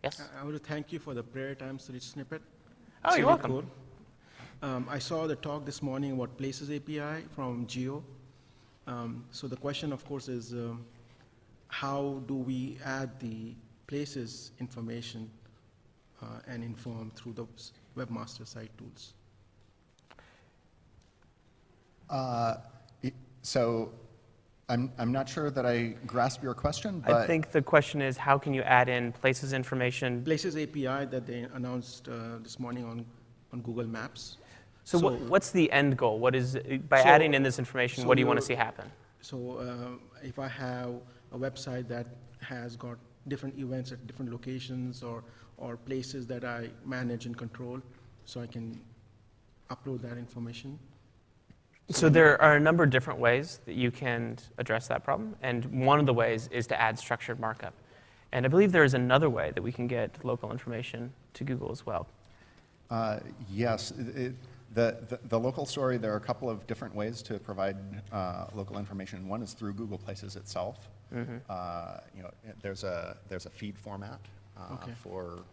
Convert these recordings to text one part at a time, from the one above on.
Yes? I want to thank you for the prayer times rich snippet. Oh, It's you're really welcome. Cool. I saw the talk this morning about Places API from Geo. So the question, of course, is how do we add the Places information and inform through the webmaster site tools? So I'm not sure that I grasp your question, but I think the question is, how can you add in Places information? Places API that they announced this morning on Google Maps. So what's the end goal? What is, by So- adding in this information, so what do you want to you're- see happen? So if I have a website that has got different events at different locations or places that I manage and control, so I can upload that information. So there are a number of different ways that you can address that problem, and one of the ways is to add structured markup. And I believe there is another way that we can get local information to Google as well. yes, the local story, there are a couple of different ways to provide local information. One is through Google Places itself. You know, there's a feed format Okay. for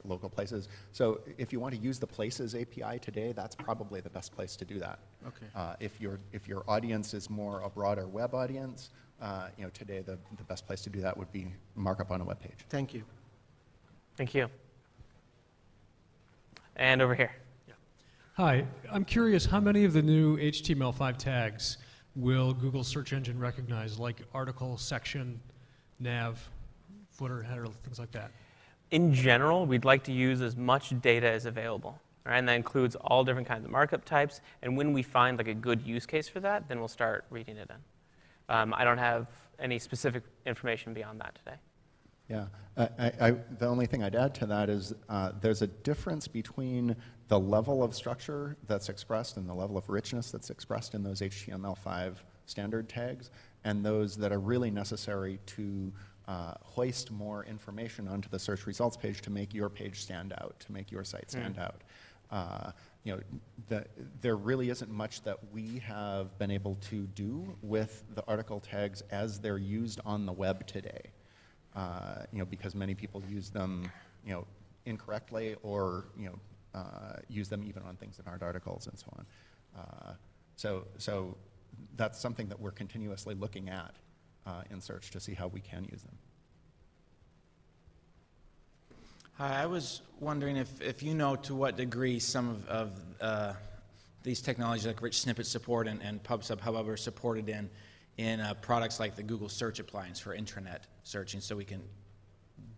local places. So if you want to use the Places API today, that's probably the best place to do that. Okay. If your audience is more a broader web audience, you know, today the best place to do that would be markup on a web page. Thank you. Thank you. And over here. Hi, I'm curious how many of the new HTML5 tags will Google search engine recognize, like article, section, nav, footer, header, things like that? In general, we'd like to use as much data as available, right? And that includes all different kinds of markup types. And when we find like a good use case for that, then we'll start reading it in. I don't have any specific information beyond that today. Yeah, the only thing I'd add to that is there's a difference between the level of structure that's expressed and the level of richness that's expressed in those HTML5 standard tags and those that are really necessary to hoist more information onto the search results page to make your page stand out, to make your site stand out. You know, there really isn't much that we have been able to do with the article tags as they're used on the web today. You know, because many people use them, you know, incorrectly or, you know, use them even on things that aren't articles and so on. So that's something that we're continuously looking at in search to see how we can use them. Hi, I was wondering if you know to what degree some of these technologies like rich snippet support and PubSub Hub are supported in products like the Google Search Appliance for intranet searching, so we can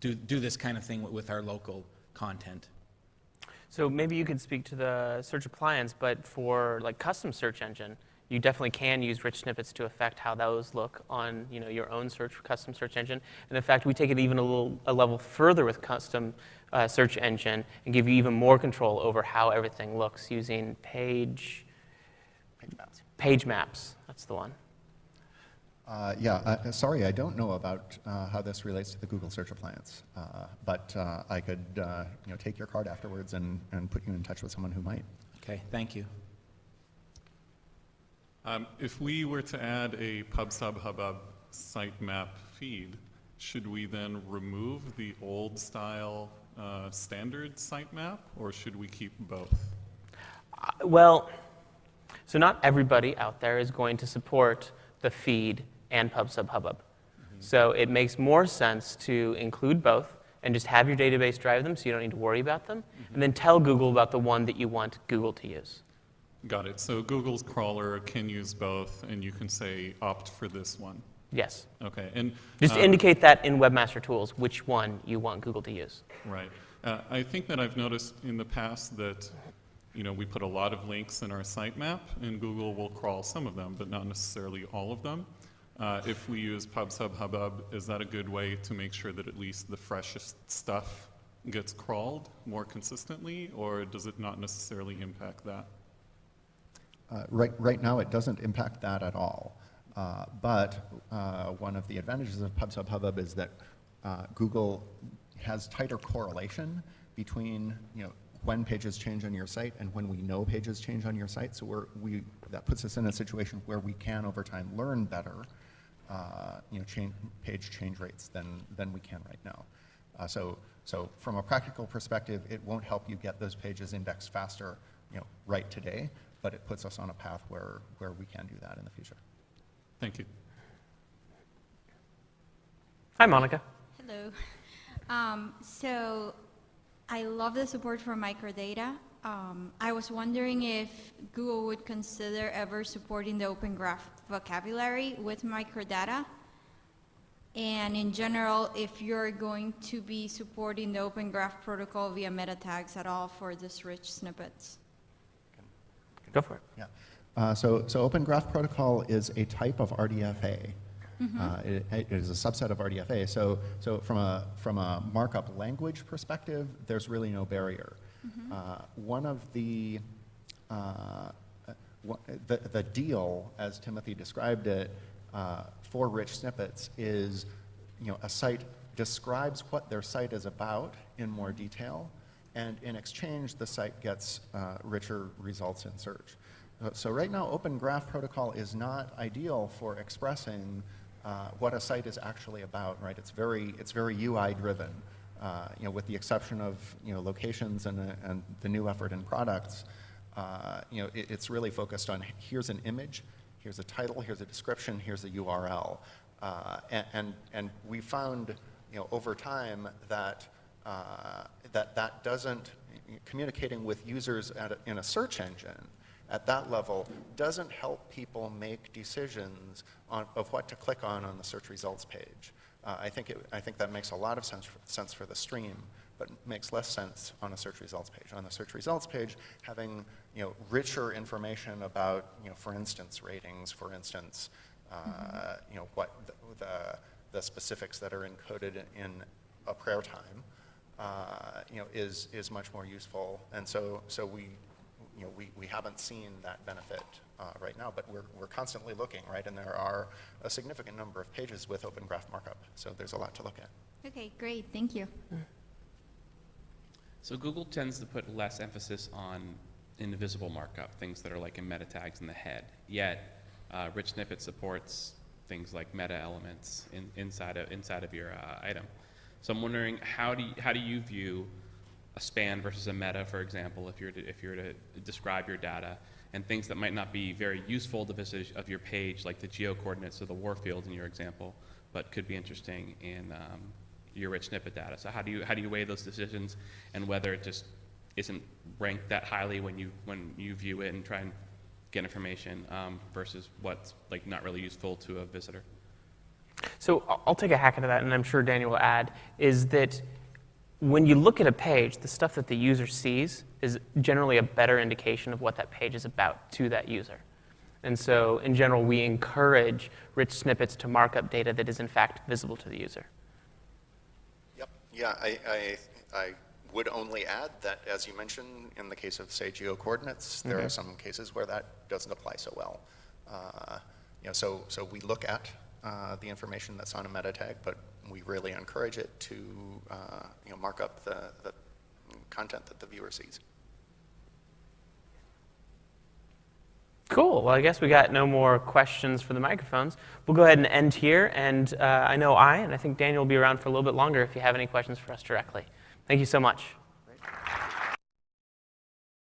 do this kind of thing with our local content. So maybe you could speak to the search appliance, but for like custom search engine, you definitely can use rich snippets to affect how those look on, you know, your own custom search engine. And in fact, we take it even a level further with custom search engine and give you even more control over how everything looks using page maps. That's the one. Yeah, sorry, I don't know about how this relates to the Google Search Appliance, but I could you know, take your card afterwards and put you in touch with someone who might. Okay, thank you. If we were to add a PubSub Hubbub sitemap feed, should we then remove the old style standard sitemap, or should we keep both? Well, so not everybody out there is going to support the feed and PubSub Hubbub. So it makes more sense to include both and just have your database drive them so you don't need to worry about them, and then tell Google about the one that you want Google to use. Got it. So Google's crawler can use both, and you can say opt for this one. Yes. Okay. And Just indicate that in Webmaster Tools which one you want Google to use. right. I think that I've noticed in the past that, you know, we put a lot of links in our sitemap, and Google will crawl some of them, but not necessarily all of them. If we use PubSub Hubbub, is that a good way to make sure that at least the freshest stuff gets crawled more consistently, or does it not necessarily impact that? Right now, it doesn't impact that at all. But one of the advantages of PubSub Hubbub is that Google has tighter correlation between, you know, when pages change on your site and when we know pages change on your site. So that puts us in a situation where we can, over time, learn better, you know, page change rates than we can right now. So from a practical perspective, it won't help you get those pages indexed faster, right today, but it puts us on a path where we can do that in the future. Thank you. Hi, Monica. Hello. So I love the support for microdata. I was wondering if Google would consider ever supporting the Open Graph vocabulary with microdata. And in general, if you're going to be supporting the Open Graph protocol via meta tags at all for this rich snippets. Go for it. Yeah. So Open Graph Protocol is a type of RDFA. It is a subset of RDFA. So from a markup language perspective, there's really no barrier. One of the deal, as Timothy described it, for rich snippets is, a site describes what their site is about in more detail, and in exchange, the site gets richer results in search. So right now, Open Graph Protocol is not ideal for expressing what a site is actually about, right? It's very UI driven, with the exception of locations and the new effort in products. It's really focused on here's an image, here's a title, here's a description, here's a URL, and we found over time that that doesn't, communicating with users in a search engine at that level doesn't help people make decisions of what to click on the search results page. I think that makes a lot of sense for the stream, but makes less sense on a search results page. On the search results page, having richer information about for instance ratings, for instance what the specifics that are encoded in a prayer time, is much more useful, and so we haven't seen that benefit right now, but we're constantly looking, right? And there are a significant number of pages with Open Graph markup, so there's a lot to look at. Okay, great, thank you. So Google tends to put less emphasis on invisible markup, things that are like in meta tags in the head. Yet, Rich Snippet supports things like meta elements inside of your item. So I'm wondering, how do you view a span versus a meta, for example, if you're to describe your data, and things that might not be very useful to visitors of your page, like the geo-coordinates of the warfield in your example, but could be interesting in your rich snippet data. So how do you weigh those decisions, and whether it just isn't ranked that highly when you view it and try and get information versus what's like not really useful to a visitor? So I'll take a hack into that, and I'm sure Daniel will add, is that when you look at a page, the stuff that the user sees is generally a better indication of what that page is about to that user. And so in general, we encourage rich snippets to mark up data that is in fact visible to the user. Yep. Yeah, I would only add that, as you mentioned, in the case of, say, geo-coordinates, there are some cases where that doesn't apply so well. So we look at the information that's on a meta tag, but we really encourage it to mark up the content that the viewer sees. Cool. Well, I guess we got no more questions for the microphones. We'll go ahead and end here. And I know and I think Daniel will be around for a little bit longer if you have any questions for us directly. Thank you so much.